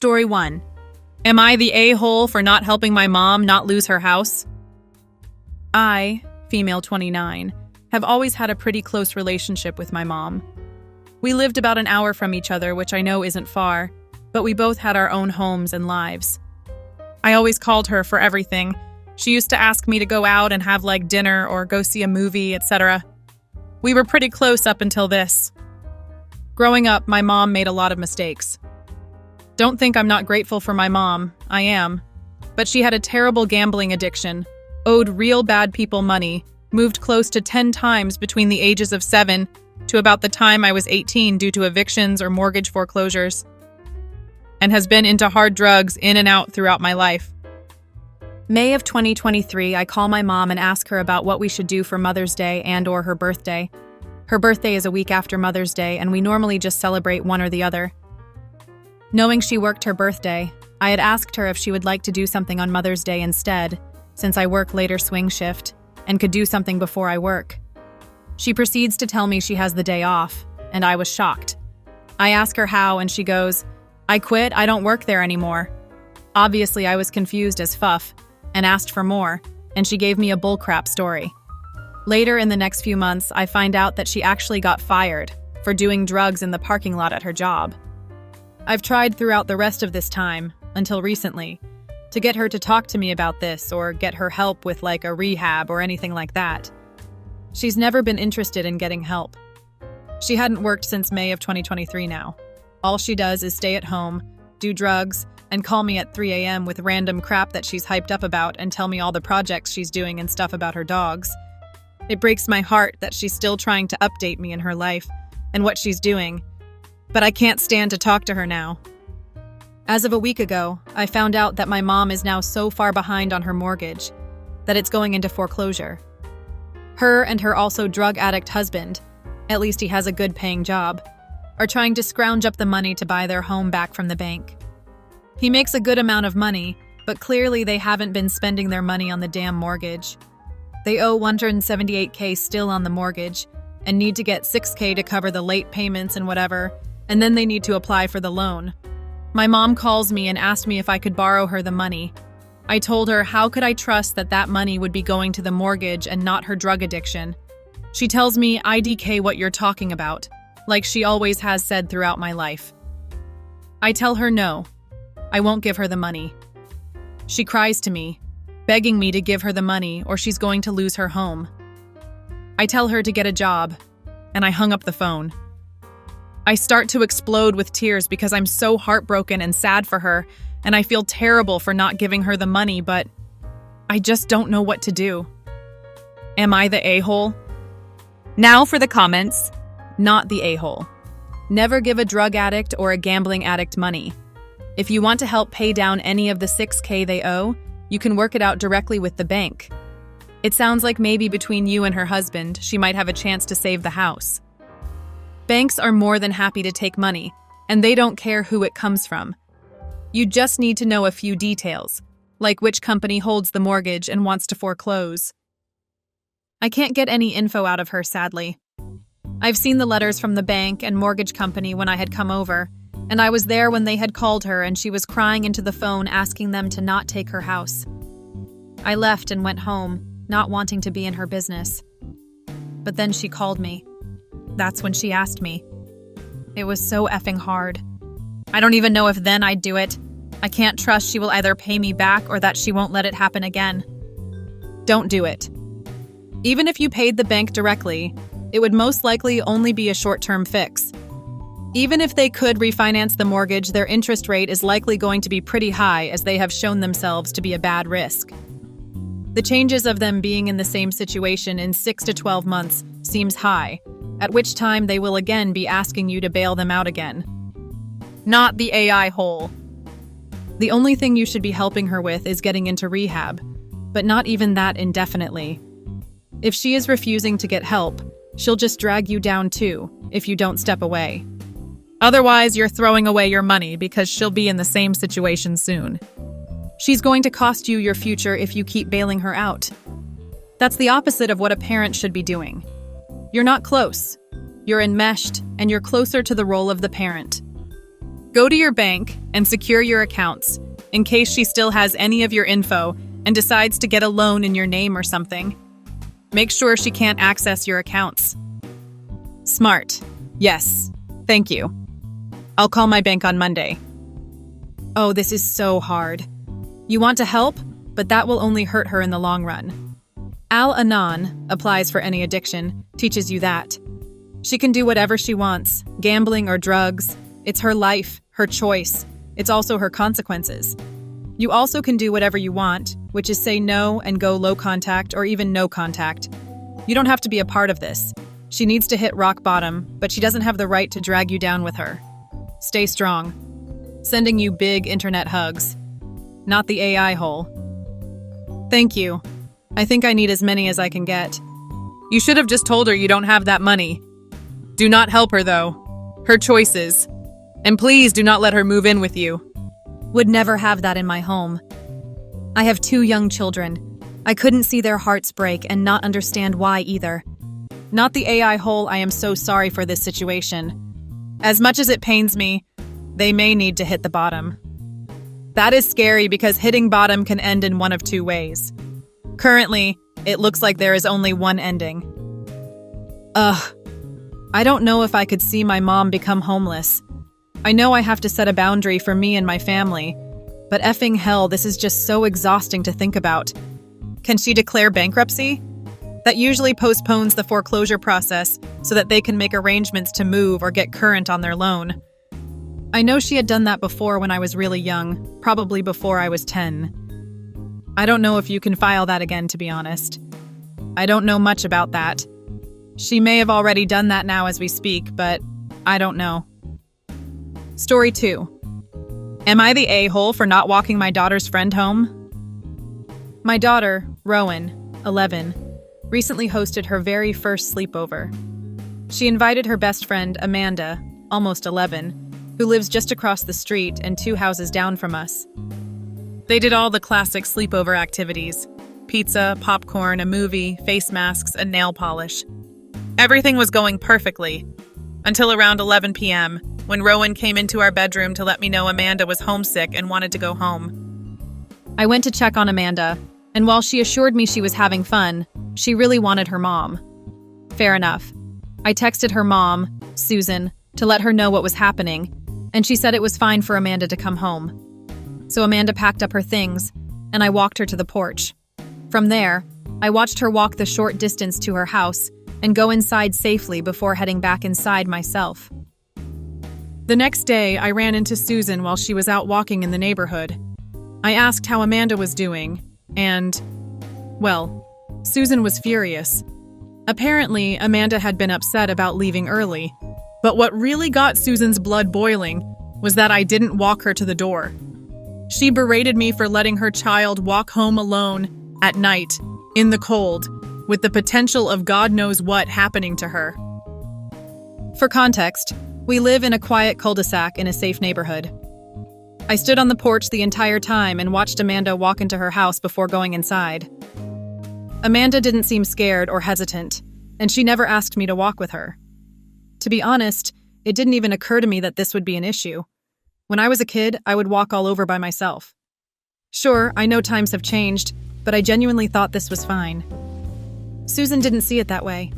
Story 1. Am I the a-hole for not helping my mom not lose her house? I, female 29, have always had a pretty close relationship with my mom. We lived about an hour from each other, which I know isn't far, but we both had our own homes and lives. I always called her for everything. She used to ask me to go out and have dinner or go see a movie, etc. We were pretty close up until this. Growing up, my mom made a lot of mistakes. Don't think I'm not grateful for my mom, I am. But she had a terrible gambling addiction, owed real bad people money, moved close to 10 times between the ages of 7 to about the time I was 18 due to evictions or mortgage foreclosures, and has been into hard drugs in and out throughout my life. May of 2023, I call my mom and ask her about what we should do for Mother's Day and/or her birthday. Her birthday is a week after Mother's Day, and we normally just celebrate one or the other. Knowing she worked her birthday, I had asked her if she would like to do something on Mother's Day instead, since I work later swing shift and could do something before I work. She proceeds to tell me she has the day off, and I was shocked. I ask her how, and she goes, "I quit, I don't work there anymore." Obviously, I was confused as fuff and asked for more, and she gave me a bullcrap story. Later in the next few months, I find out that she actually got fired for doing drugs in the parking lot at her job. I've tried throughout the rest of this time, until recently, to get her to talk to me about this or get her help with a rehab or anything like that. She's never been interested in getting help. She hadn't worked since May of 2023 now. All she does is stay at home, do drugs, and call me at 3 a.m. with random crap that she's hyped up about and tell me all the projects she's doing and stuff about her dogs. It breaks my heart that she's still trying to update me in her life and what she's doing, but I can't stand to talk to her now. As of a week ago, I found out that my mom is now so far behind on her mortgage that it's going into foreclosure. Her and her also drug addict husband, at least he has a good paying job, are trying to scrounge up the money to buy their home back from the bank. He makes a good amount of money, but clearly they haven't been spending their money on the damn mortgage. They owe $178K still on the mortgage and need to get $6K to cover the late payments and whatever, and then they need to apply for the loan. My mom calls me and asked me if I could borrow her the money. I told her how could I trust that that money would be going to the mortgage and not her drug addiction. She tells me IDK what you're talking about, like she always has said throughout my life. I tell her no, I won't give her the money. She cries to me, begging me to give her the money or she's going to lose her home. I tell her to get a job, and I hung up the phone. I start to explode with tears because I'm so heartbroken and sad for her, and I feel terrible for not giving her the money, but I just don't know what to do. Am I the a-hole? Now for the comments. Not the a-hole. Never give a drug addict or a gambling addict money. If you want to help pay down any of the $6K they owe, you can work it out directly with the bank. It sounds like maybe between you and her husband, she might have a chance to save the house. Banks are more than happy to take money, and they don't care who it comes from. You just need to know a few details, like which company holds the mortgage and wants to foreclose. I can't get any info out of her, sadly. I've seen the letters from the bank and mortgage company when I had come over, and I was there when they had called her and she was crying into the phone asking them to not take her house. I left and went home, not wanting to be in her business. But then she called me. That's when she asked me. It was so effing hard. I don't even know if then I'd do it. I can't trust she will either pay me back or that she won't let it happen again. Don't do it. Even if you paid the bank directly, it would most likely only be a short-term fix. Even if they could refinance the mortgage, their interest rate is likely going to be pretty high as they have shown themselves to be a bad risk. The changes of them being in the same situation in 6 to 12 months seems high, at which time they will again be asking you to bail them out again. Not the AI hole. The only thing you should be helping her with is getting into rehab, but not even that indefinitely. If she is refusing to get help, she'll just drag you down too, if you don't step away. Otherwise, you're throwing away your money because she'll be in the same situation soon. She's going to cost you your future if you keep bailing her out. That's the opposite of what a parent should be doing. You're not close. You're enmeshed, and you're closer to the role of the parent. Go to your bank and secure your accounts in case she still has any of your info and decides to get a loan in your name or something. Make sure she can't access your accounts. Smart. Yes. Thank you. I'll call my bank on Monday. Oh, this is so hard. You want to help, but that will only hurt her in the long run. Al-Anon applies for any addiction, teaches you that. She can do whatever she wants, gambling or drugs. It's her life, her choice. It's also her consequences. You also can do whatever you want, which is say no and go low contact or even no contact. You don't have to be a part of this. She needs to hit rock bottom, but she doesn't have the right to drag you down with her. Stay strong. Sending you big internet hugs. Not the AI hole. Thank you. I think I need as many as I can get. You should have just told her you don't have that money. Do not help her, though. Her choices. And please do not let her move in with you. Would never have that in my home. I have 2 young children. I couldn't see their hearts break and not understand why either. Not the AI hole, I am so sorry for this situation. As much as it pains me, they may need to hit the bottom. That is scary because hitting bottom can end in one of 2 ways. Currently, it looks like there is only one ending. I don't know if I could see my mom become homeless. I know I have to set a boundary for me and my family, but effing hell, this is just so exhausting to think about. Can she declare bankruptcy? That usually postpones the foreclosure process so that they can make arrangements to move or get current on their loan. I know she had done that before when I was really young, probably before I was 10. I don't know if you can file that again, to be honest. I don't know much about that. She may have already done that now as we speak, but I don't know. Story 2. Am I the a-hole for not walking my daughter's friend home? My daughter, Rowan, 11, recently hosted her very first sleepover. She invited her best friend, Amanda, almost 11, who lives just across the street and 2 houses down from us. They did all the classic sleepover activities: pizza, popcorn, a movie, face masks, and nail polish. Everything was going perfectly, until around 11 p.m., when Rowan came into our bedroom to let me know Amanda was homesick and wanted to go home. I went to check on Amanda, and while she assured me she was having fun, she really wanted her mom. Fair enough. I texted her mom, Susan, to let her know what was happening, and she said it was fine for Amanda to come home. So Amanda packed up her things, and I walked her to the porch. From there, I watched her walk the short distance to her house and go inside safely before heading back inside myself. The next day, I ran into Susan while she was out walking in the neighborhood. I asked how Amanda was doing, and, well, Susan was furious. Apparently, Amanda had been upset about leaving early, but what really got Susan's blood boiling was that I didn't walk her to the door. She berated me for letting her child walk home alone at night, in the cold, with the potential of God knows what happening to her. For context, we live in a quiet cul-de-sac in a safe neighborhood. I stood on the porch the entire time and watched Amanda walk into her house before going inside. Amanda didn't seem scared or hesitant, and she never asked me to walk with her. To be honest, it didn't even occur to me that this would be an issue. When I was a kid, I would walk all over by myself. Sure, I know times have changed, but I genuinely thought this was fine. Susan didn't see it that way.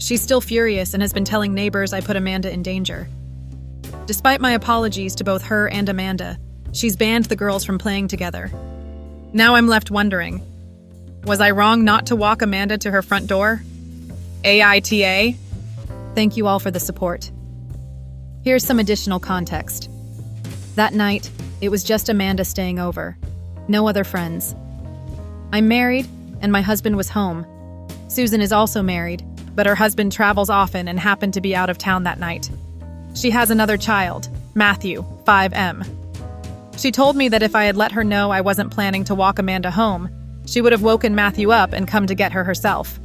She's still furious and has been telling neighbors I put Amanda in danger. Despite my apologies to both her and Amanda, she's banned the girls from playing together. Now I'm left wondering, was I wrong not to walk Amanda to her front door? AITA? Thank you all for the support. Here's some additional context. That night, it was just Amanda staying over. No other friends. I'm married, and my husband was home. Susan is also married, but her husband travels often and happened to be out of town that night. She has another child, Matthew, 5M. She told me that if I had let her know I wasn't planning to walk Amanda home, she would have woken Matthew up and come to get her herself.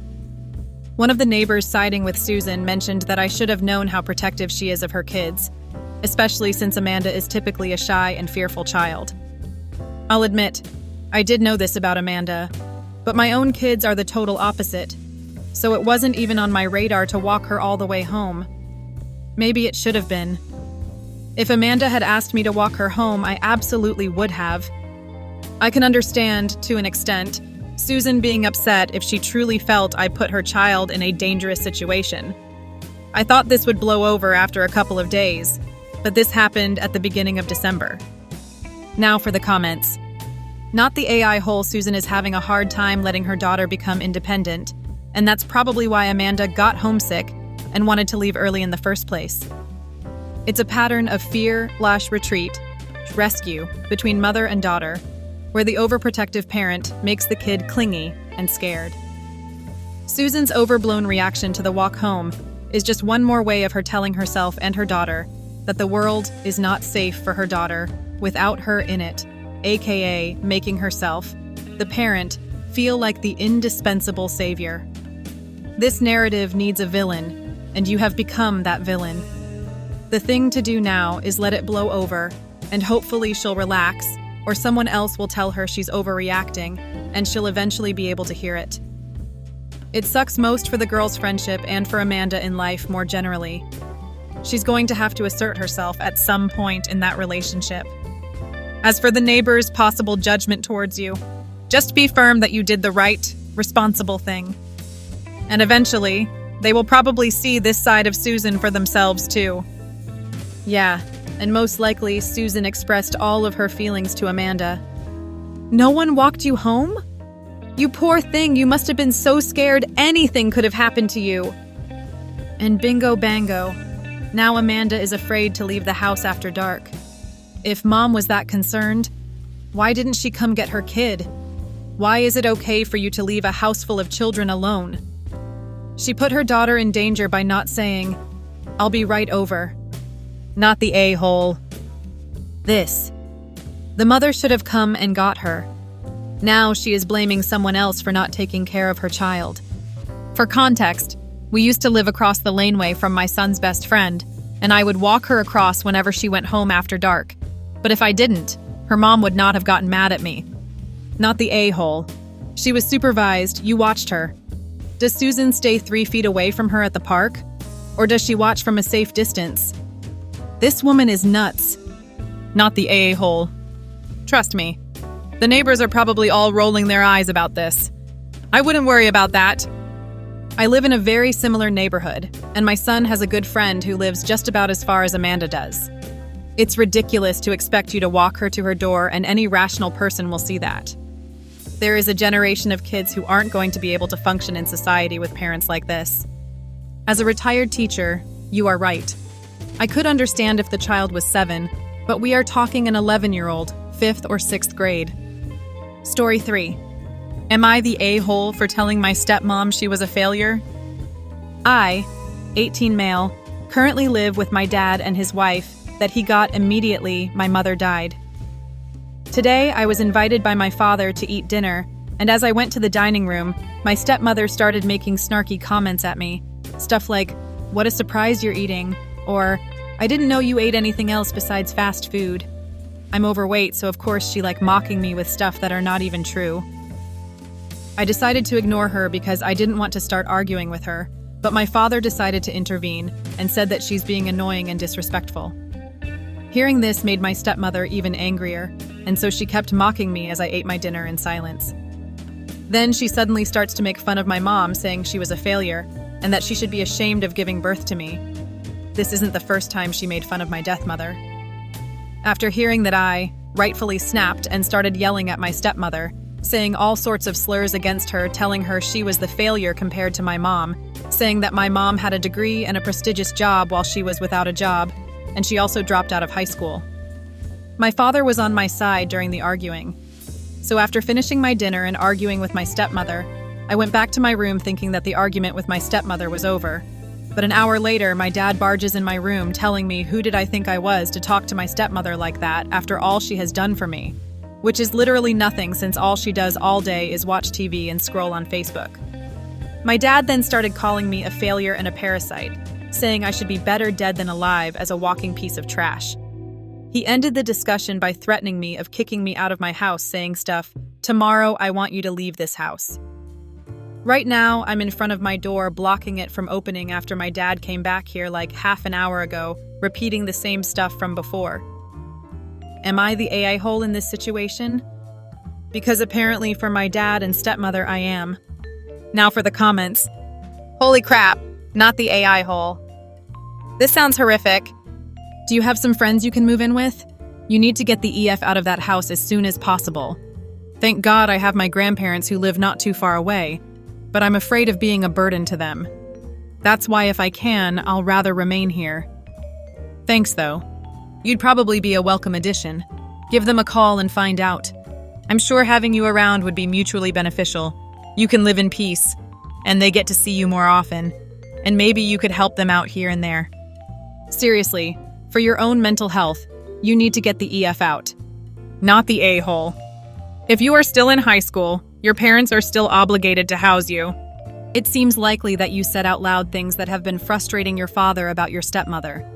One of the neighbors siding with Susan mentioned that I should have known how protective she is of her kids, especially since Amanda is typically a shy and fearful child. I'll admit, I did know this about Amanda, but my own kids are the total opposite, so it wasn't even on my radar to walk her all the way home. Maybe it should have been. If Amanda had asked me to walk her home, I absolutely would have. I can understand, to an extent, Susan being upset if she truly felt I put her child in a dangerous situation. I thought this would blow over after a couple of days, but this happened at the beginning of December. Now for the comments. Not the AI hole. Susan is having a hard time letting her daughter become independent, and that's probably why Amanda got homesick and wanted to leave early in the first place. It's a pattern of fear/retreat, rescue between mother and daughter, where the overprotective parent makes the kid clingy and scared. Susan's overblown reaction to the walk home is just one more way of her telling herself and her daughter that the world is not safe for her daughter without her in it, aka making herself, the parent, feel like the indispensable savior. This narrative needs a villain, and you have become that villain. The thing to do now is let it blow over, and hopefully she'll relax, or someone else will tell her she's overreacting, and she'll eventually be able to hear it. It sucks most for the girl's friendship and for Amanda in life more generally. She's going to have to assert herself at some point in that relationship. As for the neighbors' possible judgment towards you, just be firm that you did the right, responsible thing. And eventually, they will probably see this side of Susan for themselves too. Yeah, and most likely Susan expressed all of her feelings to Amanda. No one walked you home? You poor thing, you must have been so scared anything could have happened to you. And bingo bango, now Amanda is afraid to leave the house after dark. If Mom was that concerned, why didn't she come get her kid? Why is it okay for you to leave a house full of children alone? She put her daughter in danger by not saying, "I'll be right over." Not the a-hole. This. The mother should have come and got her. Now she is blaming someone else for not taking care of her child. For context, we used to live across the laneway from my son's best friend, and I would walk her across whenever she went home after dark. But if I didn't, her mom would not have gotten mad at me. Not the a-hole. She was supervised, you watched her. Does Susan stay 3 feet away from her at the park? Or does she watch from a safe distance? This woman is nuts. Not the a-hole. Trust me, the neighbors are probably all rolling their eyes about this. I wouldn't worry about that. I live in a very similar neighborhood, and my son has a good friend who lives just about as far as Amanda does. It's ridiculous to expect you to walk her to her door, and any rational person will see that. There is a generation of kids who aren't going to be able to function in society with parents like this. As a retired teacher, you are right. I could understand if the child was 7, but we are talking an 11-year-old, 5th or 6th grade. Story 3. Am I the a-hole for telling my stepmom she was a failure? I, 18 male, currently live with my dad and his wife that he got immediately my mother died. Today, I was invited by my father to eat dinner, and as I went to the dining room, my stepmother started making snarky comments at me. Stuff like, "What a surprise you're eating," or, "I didn't know you ate anything else besides fast food." I'm overweight, so of course she mocking me with stuff that are not even true. I decided to ignore her because I didn't want to start arguing with her, but my father decided to intervene and said that she's being annoying and disrespectful. Hearing this made my stepmother even angrier, and so she kept mocking me as I ate my dinner in silence. Then she suddenly starts to make fun of my mom, saying she was a failure and that she should be ashamed of giving birth to me. This isn't the first time she made fun of my death mother. After hearing that, I rightfully snapped and started yelling at my stepmother, saying all sorts of slurs against her, telling her she was the failure compared to my mom, saying that my mom had a degree and a prestigious job while she was without a job, and she also dropped out of high school. My father was on my side during the arguing. So after finishing my dinner and arguing with my stepmother, I went back to my room thinking that the argument with my stepmother was over. But an hour later, my dad barges in my room telling me who did I think I was to talk to my stepmother like that after all she has done for me, which is literally nothing since all she does all day is watch TV and scroll on Facebook. My dad then started calling me a failure and a parasite, saying I should be better dead than alive as a walking piece of trash. He ended the discussion by threatening me of kicking me out of my house, saying stuff, "Tomorrow I want you to leave this house." Right now, I'm in front of my door blocking it from opening after my dad came back here half an hour ago, repeating the same stuff from before. Am I the AI hole in this situation? Because apparently for my dad and stepmother I am. Now for the comments. Holy crap, not the AI hole. This sounds horrific. Do you have some friends you can move in with? You need to get the EF out of that house as soon as possible. Thank God I have my grandparents who live not too far away, but I'm afraid of being a burden to them. That's why if I can, I'll rather remain here. Thanks though. You'd probably be a welcome addition. Give them a call and find out. I'm sure having you around would be mutually beneficial. You can live in peace, and they get to see you more often, and maybe you could help them out here and there. Seriously, for your own mental health, you need to get the EF out, not the A-hole. If you are still in high school, your parents are still obligated to house you. It seems likely that you said out loud things that have been frustrating your father about your stepmother.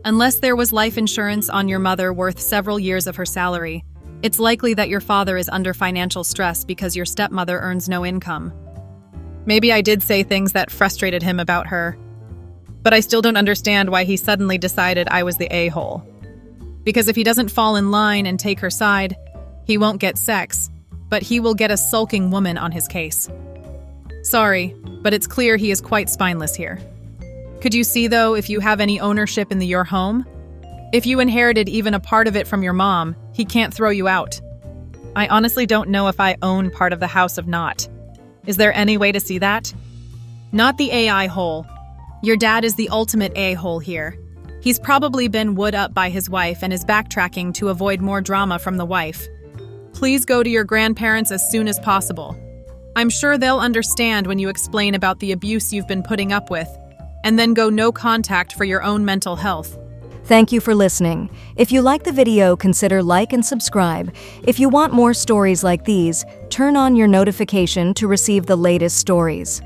Unless there was life insurance on your mother worth several years of her salary, it's likely that your father is under financial stress because your stepmother earns no income. Maybe I did say things that frustrated him about her, but I still don't understand why he suddenly decided I was the a-hole. Because if he doesn't fall in line and take her side, he won't get sex, but he will get a sulking woman on his case. Sorry, but it's clear he is quite spineless here. Could you see, though, if you have any ownership in your home? If you inherited even a part of it from your mom, he can't throw you out. I honestly don't know if I own part of the house of Not. Is there any way to see that? Not the AI hole. Your dad is the ultimate a-hole here. He's probably been wood up by his wife and is backtracking to avoid more drama from the wife. Please go to your grandparents as soon as possible. I'm sure they'll understand when you explain about the abuse you've been putting up with, and then go no contact for your own mental health. Thank you for listening. If you like the video, consider like and subscribe. If you want more stories like these, turn on your notification to receive the latest stories.